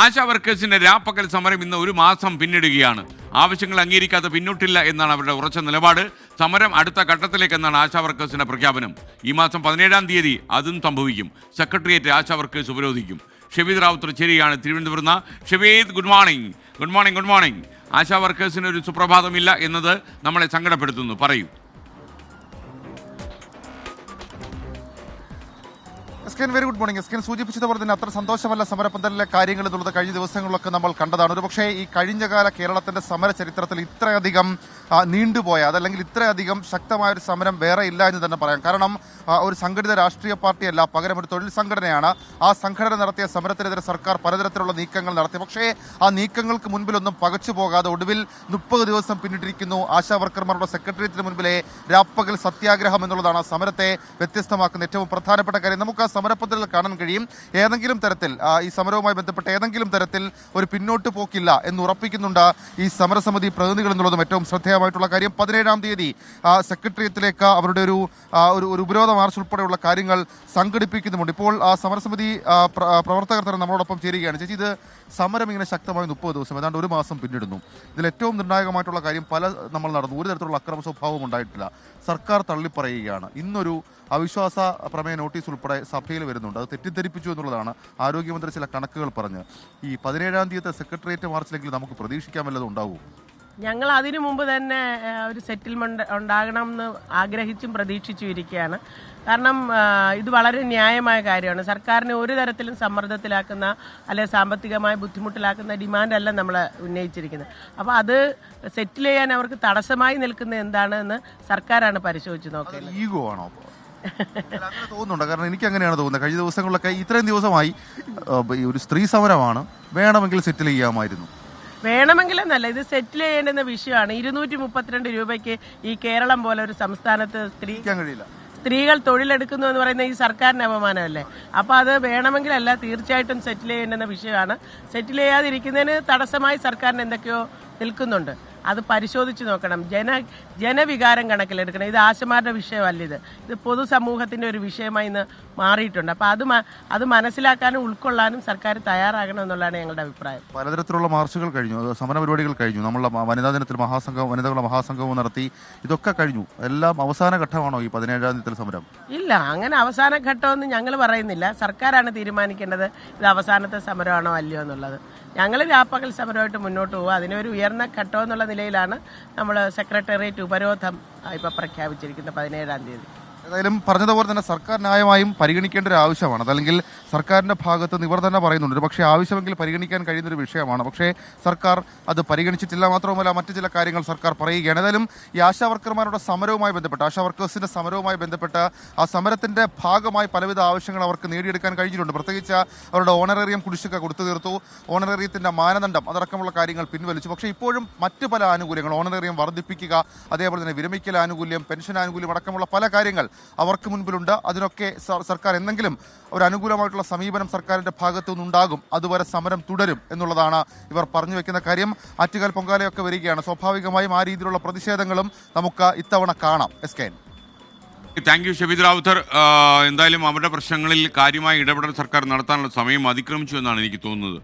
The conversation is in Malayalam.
ആശാ വർക്കേഴ്സിന്റെ രാപ്പകൽ സമരം ഇന്ന് ഒരു മാസം പിന്നിടുകയാണ്. ആവശ്യങ്ങൾ അംഗീകരിക്കാതെ പിന്നോട്ടില്ല എന്നാണ് അവരുടെ ഉറച്ച നിലപാട്. സമരം അടുത്ത ഘട്ടത്തിലേക്കെന്നാണ് ആശാ വർക്കേഴ്സിന്റെ പ്രഖ്യാപനം. ഈ മാസം 17-ാം തീയതി അതും സംഭവിക്കും. സെക്രട്ടേറിയറ്റ് ആശാ വർക്കേഴ്സ് ഉപരോധിക്കും. ഷെവീദ് റാവുത്തർ ചേരുകയാണ് തിരുവനന്തപുരത്ത്. Shaveed, good morning. Good morning. Good morning. ASHA വർക്കേഴ്സിന് ഒരു സുപ്രഭാതമില്ല എന്നത് നമ്മളെ സങ്കടപ്പെടുത്തുന്നു. പറയൂ. Very good morning. എസ്കൻ സൂചിപ്പിച്ചതുപോലെ തന്നെ അത്ര സന്തോഷമല്ല സമരപന്തലിലെ കാര്യങ്ങൾ എന്നുള്ളത് കഴിഞ്ഞ ദിവസങ്ങളിലൊക്കെ നമ്മൾ കണ്ടതാണ്. ഒരു പക്ഷേ ഈ കഴിഞ്ഞകാല കേരളത്തിന്റെ സമര ചരിത്രത്തിൽ ഇത്രയധികം നീണ്ടുപോയ അതല്ലെങ്കിൽ ഇത്രയധികം ശക്തമായൊരു സമരം വേറെ ഇല്ല എന്ന് തന്നെ പറയാം. കാരണം ഒരു സംഘടിത രാഷ്ട്രീയ പാർട്ടിയല്ല, പകരം ഒരു തൊഴിൽ സംഘടനയാണ്. ആ സംഘടന നടത്തിയ സമരത്തിനെതിരെ സർക്കാർ പലതരത്തിലുള്ള നീക്കങ്ങൾ നടത്തി. പക്ഷേ ആ നീക്കങ്ങൾക്ക് മുൻപിലൊന്നും പകച്ചു പോകാതെ ഒടുവിൽ 30 ദിവസം പിന്നിട്ടിരിക്കുന്നു ആശാ വർക്കർമാരുടെ സെക്രട്ടേറിയറ്റിന് മുൻപിലെ രാപ്പകൽ സത്യാഗ്രഹം എന്നുള്ളതാണ് സമരത്തെ വ്യത്യസ്തമാക്കുന്ന ഏറ്റവും പ്രധാനപ്പെട്ട കാര്യം. നമുക്ക് ആ സമരപന്തലിൽ കാണാൻ കഴിയും. ഏതെങ്കിലും തരത്തിൽ ഈ സമരവുമായി ബന്ധപ്പെട്ട് ഏതെങ്കിലും തരത്തിൽ ഒരു പിന്നോട്ട് പോക്കില്ല എന്ന് ഉറപ്പിക്കുന്നുണ്ട് ഈ സമരസമിതി പ്രതിനിധികൾ എന്നുള്ളതും ഏറ്റവും ശ്രദ്ധേയമായിട്ടുള്ള കാര്യം. 17-ാം തീയതി സെക്രട്ടേറിയറ്റിലേക്ക് അവരുടെ ഒരു ഉപരോധ മാർച്ച് ഉൾപ്പെടെയുള്ള കാര്യങ്ങൾ സംഘടിപ്പിക്കുന്നുമുണ്ട്. ഇപ്പോൾ സമരസമിതി പ്രവർത്തകർ തന്നെ നമ്മളോടൊപ്പം ചേരുകയാണ്. ചേച്ചി, ഇത് സമരം ഇങ്ങനെ ശക്തമായി 30 ദിവസം ഏതാണ്ട് ഒരു മാസം പിന്നിടുന്നു. ഇതിൽ ഏറ്റവും നിർണായകമായിട്ടുള്ള കാര്യം നമ്മൾ നടന്നു. ഒരു തരത്തിലുള്ള അക്രമ സ്വഭാവം ഉണ്ടായിട്ടില്ല. സർക്കാർ തള്ളിപ്പറയുകയാണ്. ഇന്നൊരു അവിശ്വാസ പ്രമേയ നോട്ടീസ് ഉൾപ്പെടെ സഭയിൽ വരുന്നുണ്ട്. അത് തെറ്റിദ്ധരിപ്പിച്ചു എന്നുള്ളതാണ് ആരോഗ്യമന്ത്രി ചില കണക്കുകൾ പറഞ്ഞ്. ഈ 17-ാം തീയതി സെക്രട്ടേറിയറ്റ് മാർച്ചിലെങ്കിലും നമുക്ക് പ്രതീക്ഷിക്കാൻ വല്ലതും ഉണ്ടാവുമോ? ഞങ്ങൾ അതിനു മുമ്പ് തന്നെ ഒരു സെറ്റിൽമെന്റ് ഉണ്ടാകണമെന്ന് ആഗ്രഹിച്ചും പ്രതീക്ഷിച്ചും ഇരിക്കുകയാണ്. കാരണം ഇത് വളരെ ന്യായമായ കാര്യമാണ്. സർക്കാരിനെ ഒരു തരത്തിലും സമ്മർദ്ദത്തിലാക്കുന്ന അല്ലെങ്കിൽ സാമ്പത്തികമായി ബുദ്ധിമുട്ടിലാക്കുന്ന ഡിമാൻഡല്ല നമ്മൾ ഉന്നയിച്ചിരിക്കുന്നത്. അപ്പോൾ അത് സെറ്റിൽ ചെയ്യാൻ അവർക്ക് തടസ്സമായി നിൽക്കുന്നത് എന്താണെന്ന് സർക്കാരാണ് പരിശോധിച്ച് നോക്കുന്നത്. ഈഗോ ആണോ? അങ്ങനെ തോന്നുന്നുണ്ട്. കാരണം എനിക്ക് അങ്ങനെയാണ് തോന്നുന്നത്. കഴിഞ്ഞ ദിവസങ്ങളിലൊക്കെ ഇത്രയും ദിവസമായി ഒരു സ്ത്രീ സമരമാണ്, വേണമെങ്കിൽ സെറ്റിൽ ചെയ്യാമായിരുന്നു. വേണമെങ്കിലെന്നല്ല, ഇത് സെറ്റിൽ ചെയ്യേണ്ടുന്ന വിഷയമാണ്. 232 രൂപയ്ക്ക് ഈ കേരളം പോലെ ഒരു സംസ്ഥാനത്ത് സ്ത്രീകൾ തൊഴിലെടുക്കുന്നു എന്ന് പറയുന്ന ഈ സർക്കാരിന് അപമാനമല്ലേ? അപ്പോൾ അത് വേണമെങ്കിലല്ല, തീർച്ചയായിട്ടും സെറ്റിൽ ചെയ്യേണ്ടുന്ന വിഷയമാണ്. സെറ്റിൽ ചെയ്യാതിരിക്കുന്നതിന് തടസ്സമായി സർക്കാരിന് എന്തൊക്കെയോ നിൽക്കുന്നുണ്ട്. അത് പരിശോധിച്ച് നോക്കണം. ജനവികാരം കണക്കിലെടുക്കണം. ഇത് ആശമാരുടെ വിഷയമല്ല, ഇത് പൊതുസമൂഹത്തിൻ്റെ ഒരു വിഷയമായി ഇന്ന് മാറിയിട്ടുണ്ട്. അപ്പോൾ അത് മനസ്സിലാക്കാനും ഉൾക്കൊള്ളാനും സർക്കാർ തയ്യാറാകണം എന്നുള്ളതാണ് ഞങ്ങളുടെ അഭിപ്രായം. പലതരത്തിലുള്ള മാർച്ചുകൾ കഴിഞ്ഞു, സമര പരിപാടികൾ കഴിഞ്ഞു. നമ്മളെ വനിതാ ദിനത്തിൽ വനിതകളുടെ മഹാസംഗമം നടത്തി. ഇതൊക്കെ കഴിഞ്ഞു. എല്ലാം അവസാന ഘട്ടമാണോ ഈ 17-ാം തീയതി സമരം? ഇല്ല, അങ്ങനെ അവസാന ഘട്ടമൊന്നും ഞങ്ങൾ പറയുന്നില്ല. സർക്കാരാണ് തീരുമാനിക്കേണ്ടത് ഇത് അവസാനത്തെ സമരമാണോ അല്ലയോ എന്നുള്ളത്. ഞങ്ങൾ രാപ്പകൽ സമരമായിട്ട് മുന്നോട്ട് പോകുക. അതിനൊരു ഉയർന്ന ഘട്ടം എന്നുള്ള നിലയിലാണ് നമ്മൾ സെക്രട്ടേറിയറ്റ് ഉപരോധം ഇപ്പോൾ പ്രഖ്യാപിച്ചിരിക്കുന്നത് 17-ാം തീയതി. ഏതായാലും പറഞ്ഞതുപോലെ തന്നെ സർക്കാർ ന്യായമായും പരിഗണിക്കേണ്ട ഒരു ആവശ്യമാണ്. അതല്ലെങ്കിൽ സർക്കാരിൻ്റെ ഭാഗത്ത് നിന്ന് ഇവർ തന്നെ പറയുന്നുണ്ട് പക്ഷേ ആവശ്യമെങ്കിൽ പരിഗണിക്കാൻ കഴിയുന്നൊരു വിഷയമാണ്. പക്ഷേ സർക്കാർ അത് പരിഗണിച്ചിട്ടില്ല. മാത്രവുമല്ല, മറ്റു ചില കാര്യങ്ങൾ സർക്കാർ പറയുകയാണ്. ഏതായാലും ഈ ആശാ വർക്കർമാരുടെ സമരവുമായി ബന്ധപ്പെട്ട്, ആശാ വർക്കേഴ്സിൻ്റെ സമരവുമായി ബന്ധപ്പെട്ട് ആ സമരത്തിൻ്റെ ഭാഗമായി പലവിധ ആവശ്യങ്ങൾ അവർക്ക് നേടിയെടുക്കാൻ കഴിഞ്ഞിട്ടുണ്ട്. പ്രത്യേകിച്ച് അവരുടെ ഓണറേറിയം കുടിശ്ശിക കൊടുത്തു തീർത്തു. ഓണറേറിയത്തിൻ്റെ മാനദണ്ഡം അതടക്കമുള്ള കാര്യങ്ങൾ പിൻവലിച്ചു. പക്ഷേ ഇപ്പോഴും മറ്റ് പല ആനുകൂല്യങ്ങൾ, ഓണറേറിയം വർദ്ധിപ്പിക്കുക, അതേപോലെ തന്നെ വിരമിക്കൽ ആനുകൂല്യം, പെൻഷൻ ആനുകൂല്യം അടക്കമുള്ള പല കാര്യങ്ങൾ അവർക്ക് മുൻപിലുണ്ട്. അതിനൊക്കെ സർക്കാർ എന്തെങ്കിലും ഒരു അനുകൂലമായിട്ടുള്ള സമീപനം സർക്കാരിൻ്റെ ഭാഗത്തു നിന്നുണ്ടാകും. അതുവരെ സമരം തുടരും എന്നുള്ളതാണ് ഇവർ പറഞ്ഞു വെക്കുന്ന കാര്യം. ആറ്റുകാൽ പൊങ്കാലയൊക്കെ വരികയാണ്. സ്വാഭാവികമായും ആ രീതിയിലുള്ള പ്രതിഷേധങ്ങളും നമുക്ക് ഇത്തവണ കാണാം. എസ്കേൻ, താങ്ക് യു ഷെവീദ് റാവുത്തർ. എന്തായാലും അവരുടെ പ്രശ്നങ്ങളിൽ കാര്യമായി ഇടപെടൽ സർക്കാർ നടത്താനുള്ള സമയം അതിക്രമിച്ചു എന്നാണ് എനിക്ക് തോന്നുന്നത്.